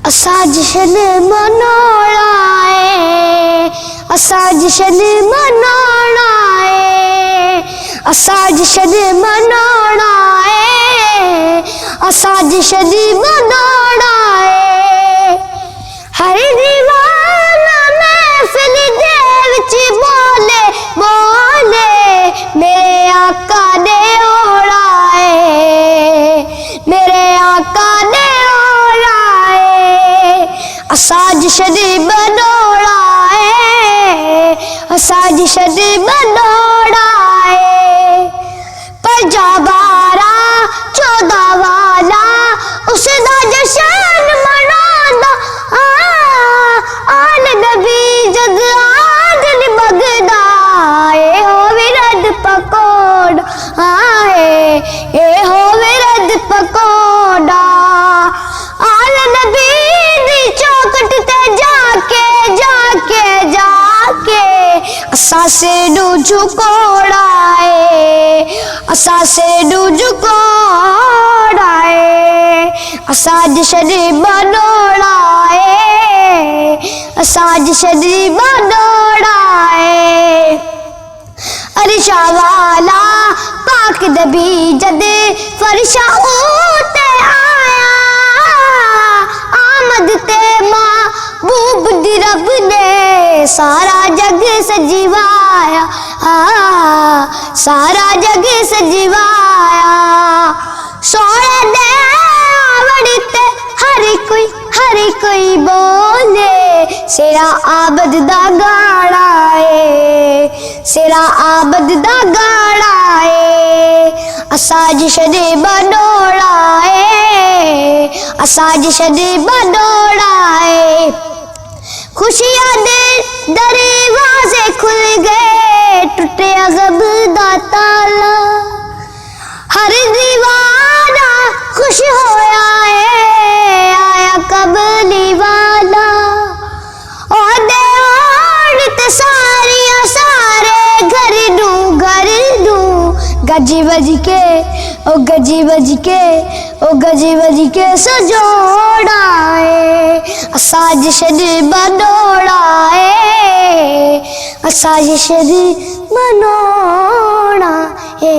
असां जशन मनाना है, असां जशन मनाना है, असां जशन मनाना है, असां जशन मनाना है। हर दीवाना महफिल दे विच बोले बोले मेरे आका ने ओड़ा है, मेरे आका ने ओड़ा है। असां जशन मनाना है, असां जशन मनाना है। पर जा 12-14 वाला उसदा जशन मनाना आन नबी जग आदन बगदा ए हो विरद पकोड़ा आए ए हो विरद पकोड़ा। आन नबी दी चौकट ते जाके जाके जाके असां से झुकोड़ा है, असां से झुकोड़ा है। असां जशन मनाना है, असां जशन मनाना है। अरशा वाला पाक नबी जद फरशा उते आया, आमद ते महबूब दी रब ने सारा जग सजवाया, सारा जग सजवाया। सोने दे आवड़ी ते हर कोई बोले सेरा आबद दा गाड़ा है, सेरा आबद दा गाड़ा है। असां जशन मनाना है, असां जशन मनाना है। खुशियां दे दरवाजे खुल गए, टूटिया गम दा ताला। हर दीवाना खुश होया है, आया कबली वाला। और दे औरत सारिया सारे घर नू गजी बज के ओ गजी बज के ओ गजी बज के सजोड़ा है। असां जशन मनाना है, असां जशन मनाना है।